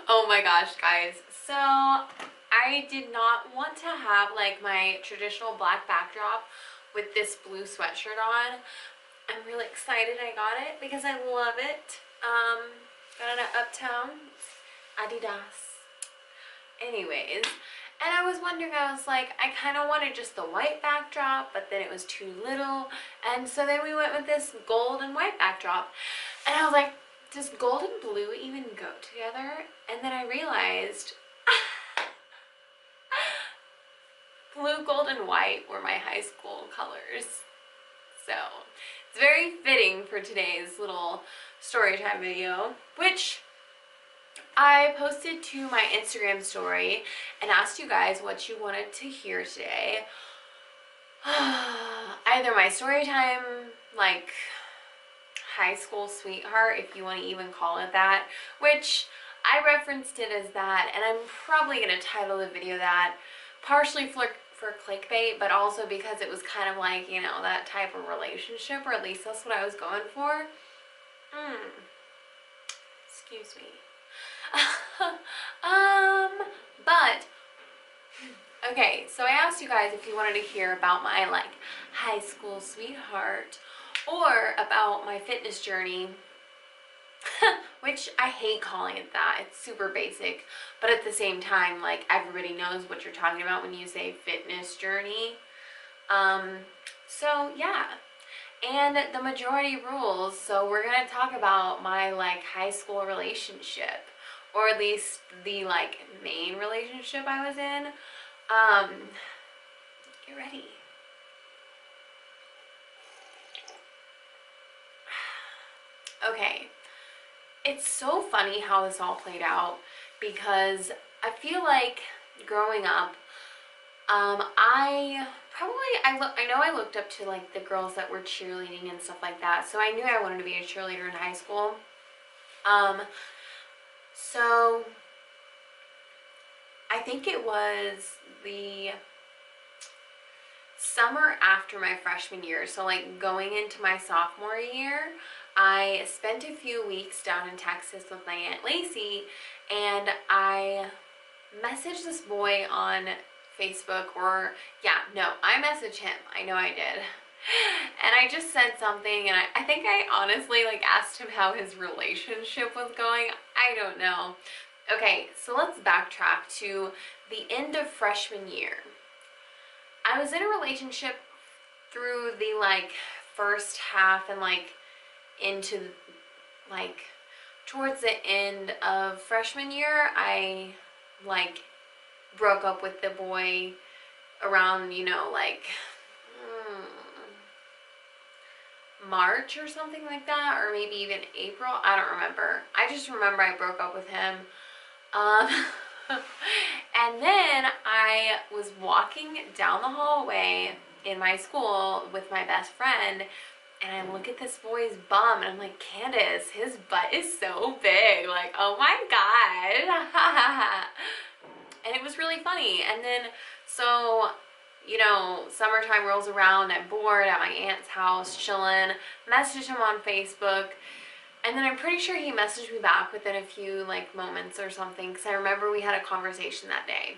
Oh my gosh, guys. So I did not want to have like my traditional black backdrop with this blue sweatshirt on. I'm really excited I got it because I love it. Got it at Uptown. Adidas. Anyways, and I was wondering, I was like, I kind of wanted just the white backdrop, but then it was too little. And so then we went with this gold and white backdrop. And I was like, does gold and blue even go together? And then I realized blue, gold, and white were my high school colors. So it's very fitting for today's little story time video, which I posted to my Instagram story and asked you guys what you wanted to hear today. Either my story time, like high school sweetheart, if you want to even call it that, which I referenced it as that, and I'm probably going to title the video that, partially for clickbait, but also because it was kind of like, you know, that type of relationship, or at least that's what I was going for. Excuse me. But okay, so I asked you guys if you wanted to hear about my like high school sweetheart or about my fitness journey, which I hate calling it that. It's super basic, but at the same time, like, everybody knows what you're talking about when you say fitness journey. So yeah, and the majority rules. So we're gonna talk about my like high school relationship, or at least the like main relationship I was in. Get ready. Okay, it's so funny how this all played out, because I feel like growing up, I know I looked up to like the girls that were cheerleading and stuff like that, so I knew I wanted to be a cheerleader in high school. So I think it was the summer after my freshman year, so like going into my sophomore year, I spent a few weeks down in Texas with my Aunt Lacey, and I messaged this boy on Facebook, or yeah, no, I messaged him. I know I did. And I just said something, and I think I honestly like asked him how his relationship was going. I don't know. Okay, so let's backtrack to the end of freshman year. I was in a relationship through the like first half, and like into like towards the end of freshman year, I like broke up with the boy around, you know, like March or something like that, or maybe even April. I don't remember. I just remember I broke up with him. And then I was walking down the hallway in my school with my best friend, and I look at this boy's bum, and I'm like, Candace, his butt is so big. Like, oh my God. And it was really funny. And then, so, you know, summertime rolls around, I'm bored at my aunt's house, chilling, message him on Facebook, and then I'm pretty sure he messaged me back within a few, like, moments or something, because I remember we had a conversation that day.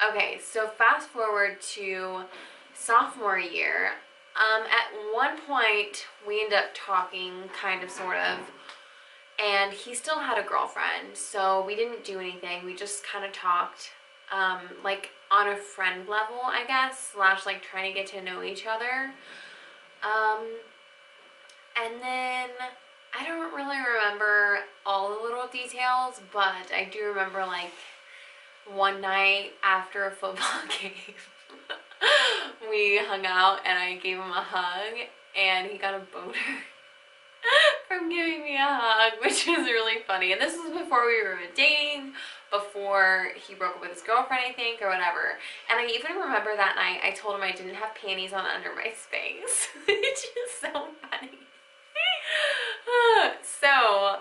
Okay, so fast forward to sophomore year. At one point, we ended up talking, kind of, sort of, and he still had a girlfriend, so we didn't do anything. We just kind of talked, like, on a friend level, I guess, slash, like, trying to get to know each other. And then I don't really remember all the little details, but I do remember, like, one night after a football game, we hung out, and I gave him a hug, and he got a boner from giving me a hug, which was really funny. And this was before we were dating, before he broke up with his girlfriend, I think, or whatever. And I even remember that night I told him I didn't have panties on under my Spanx, which is so funny. So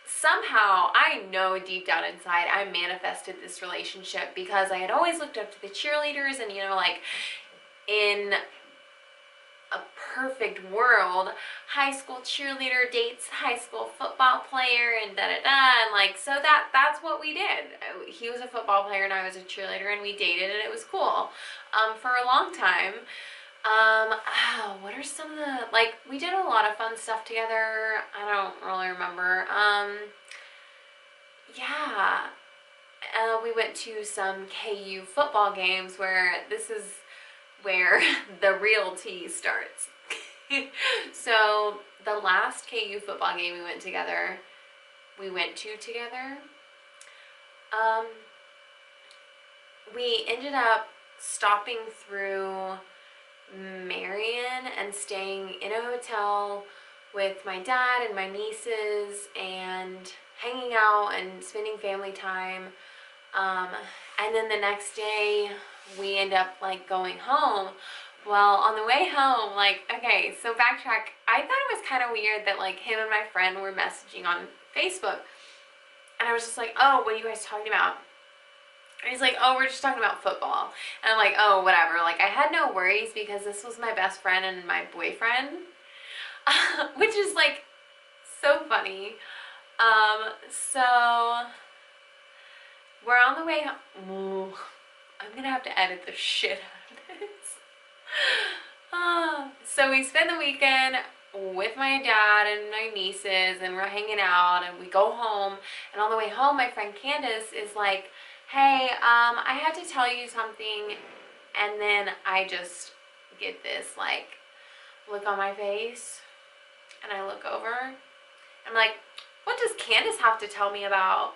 somehow, I know deep down inside, I manifested this relationship, because I had always looked up to the cheerleaders, and, you know, like, in a perfect world. High school cheerleader dates high school football player and da-da-da. And like, so that's what we did. He was a football player and I was a cheerleader, and we dated, and it was cool for a long time. What are some of the, like, we did a lot of fun stuff together. I don't really remember. Yeah. We went to some KU football games where this is where the real tea starts. So the last KU football game we went to together, we ended up stopping through Marion and staying in a hotel with my dad and my nieces and hanging out and spending family time. And then the next day we end up like going home. Well, on the way home, like, okay, so backtrack. I thought it was kind of weird that like him and my friend were messaging on Facebook. And I was just like, oh, what are you guys talking about? And he's like, oh, we're just talking about football. And I'm like, oh, whatever. Like, I had no worries because this was my best friend and my boyfriend. Which is like so funny. So we're on the way home. Ooh, I'm gonna have to edit the shit out of this. So we spend the weekend with my dad and my nieces, and we're hanging out, and we go home. And on the way home, my friend Candace is like, hey, I had to tell you something. And then I just get this like look on my face, and I look over. I'm like, what does Candace have to tell me about?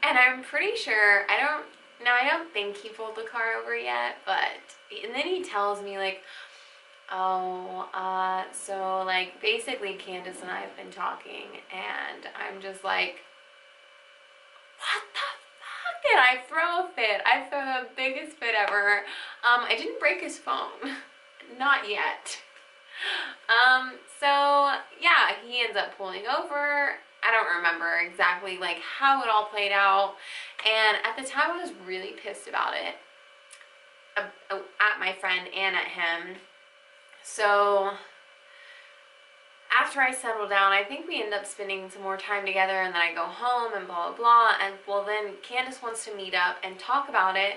And I'm pretty sure, I don't think he pulled the car over yet, and then he tells me like, oh, so like basically Candace and I have been talking, and I'm just like, what the fuck? And I throw a fit. I throw the biggest fit ever. I didn't break his phone. Not yet. So yeah, he ends up pulling over. I don't remember exactly like how it all played out, and at the time I was really pissed about it, at my friend and at him. So after I settle down, I think we end up spending some more time together, and then I go home and blah blah blah, and well, then Candace wants to meet up and talk about it.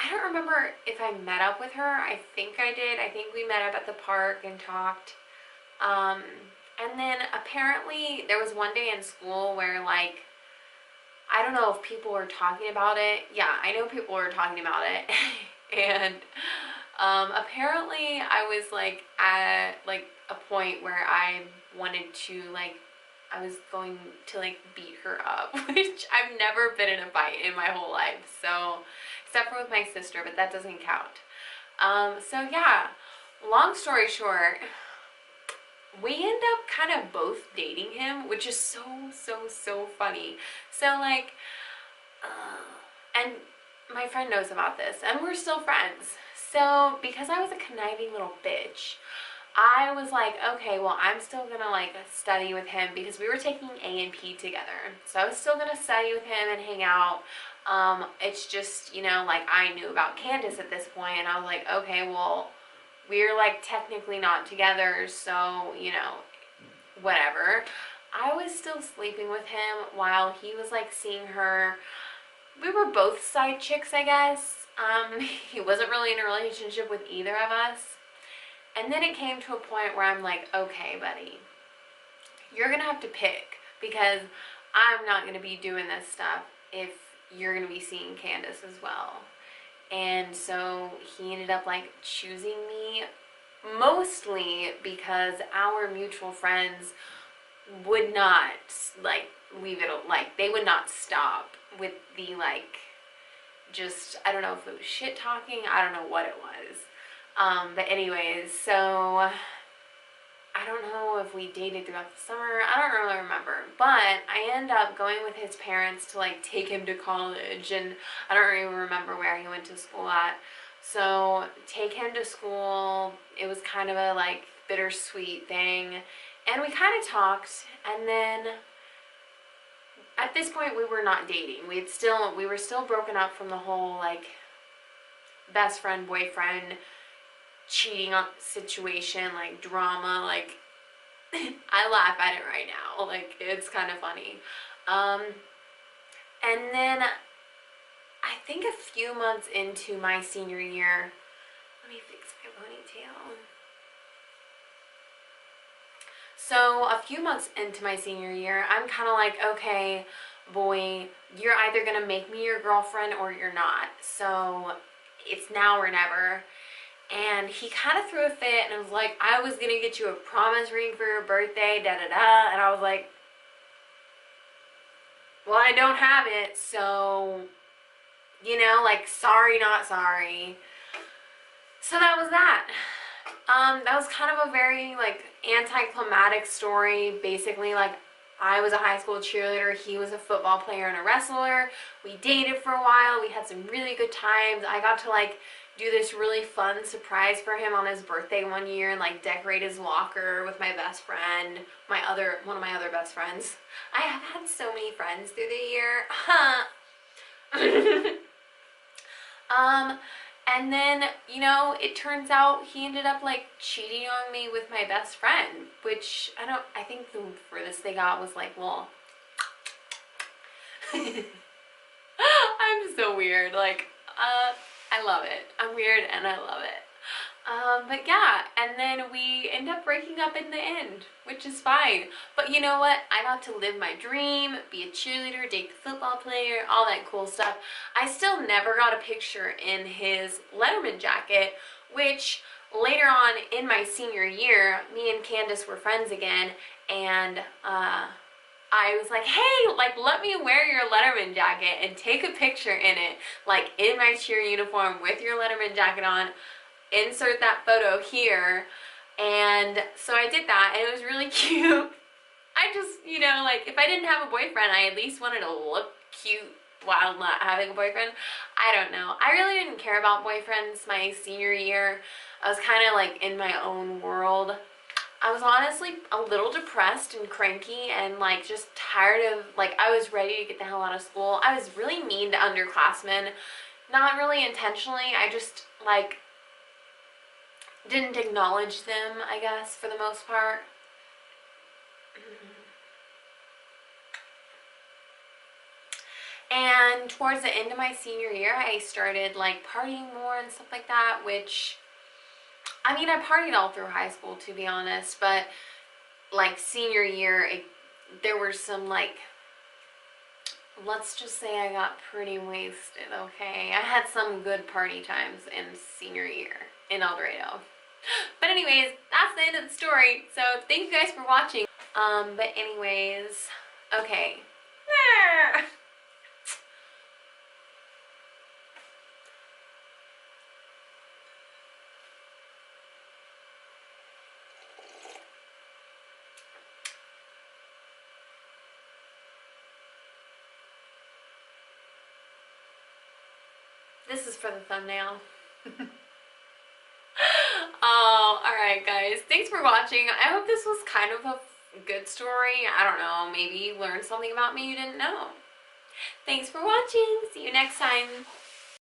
I don't remember if I met up with her. I think I did. I think we met up at the park and talked. And then apparently there was one day in school where like, I don't know if people were talking about it. Yeah, I know people were talking about it. And apparently I was like at like a point where I wanted to like, I was going to like beat her up, which I've never been in a fight in my whole life. So, except for with my sister, but that doesn't count. So yeah, long story short, we end up kind of both dating him, which is so funny. So like, and my friend knows about this, and we're still friends. So because I was a conniving little bitch, I was like, okay, well, I'm still gonna like study with him, because we were taking A and P together. So I was still gonna study with him and hang out. It's just, you know, like I knew about Candace at this point, and I was like, okay, well, we're like technically not together, so, you know, whatever. I was still sleeping with him while he was like seeing her. We were both side chicks, I guess. He wasn't really in a relationship with either of us. And then it came to a point where I'm like, okay, buddy, you're gonna have to pick, because I'm not gonna be doing this stuff if you're gonna be seeing Candace as well. And so he ended up like choosing me, mostly because our mutual friends would not like leave it, like they would not stop with the like, just, I don't know if it was shit talking, I don't know what it was. But anyways, so I don't know if we dated throughout the summer. I don't really remember. But I ended up going with his parents to like take him to college, and I don't even remember where he went to school at. So take him to school. It was kind of a like bittersweet thing. And we kind of talked, and then at this point we were not dating. We were still broken up from the whole like best friend boyfriend cheating on situation, like drama, like I laugh at it right now. Like it's kind of funny. Um, and then I think a few months into my senior year, let me fix my ponytail. So a few months into my senior year, I'm kind of like, okay, boy, you're either gonna make me your girlfriend or you're not. So it's now or never. And he kind of threw a fit and was like, I was gonna get you a promise ring for your birthday, da da da. And I was like, well, I don't have it, so, you know, like, sorry, not sorry. So that was that. That was kind of a very, like, anticlimactic story. Basically, like, I was a high school cheerleader. He was a football player and a wrestler. We dated for a while. We had some really good times. I got to, like, do this really fun surprise for him on his birthday one year and, like, decorate his locker with my best friend, one of my other best friends. I have had so many friends through the year. And then, you know, it turns out he ended up, like, cheating on me with my best friend, which I think the furthest they got was like, well, I'm so weird. Like, I love it. I'm weird and I love it. But yeah, and then we end up breaking up in the end, which is fine. But you know what? I got to live my dream, be a cheerleader, date the football player, all that cool stuff. I still never got a picture in his Letterman jacket, which later on in my senior year, me and Candace were friends again, and I was like, hey, like, let me wear your Letterman jacket and take a picture in it, like, in my cheer uniform with your Letterman jacket on. Insert that photo here. And so I did that, and it was really cute. I just, you know, like, if I didn't have a boyfriend, I at least wanted to look cute while not having a boyfriend. I don't know. I really didn't care about boyfriends my senior year. I was kind of, like, in my own world. I was honestly a little depressed and cranky and, like, just tired of, like, I was ready to get the hell out of school. I was really mean to underclassmen. Not really intentionally. I just, like, didn't acknowledge them, I guess, for the most part. And towards the end of my senior year, I started, like, partying more and stuff like that, which, I mean, I partied all through high school, to be honest, but, like, senior year, there were some, like, let's just say I got pretty wasted, okay? I had some good party times in senior year in El Dorado. But anyways, that's the end of the story. So thank you guys for watching. But anyways, okay. This is for the thumbnail. Oh, alright guys. Thanks for watching. I hope this was kind of a good story. I don't know. Maybe you learned something about me you didn't know. Thanks for watching. See you next time.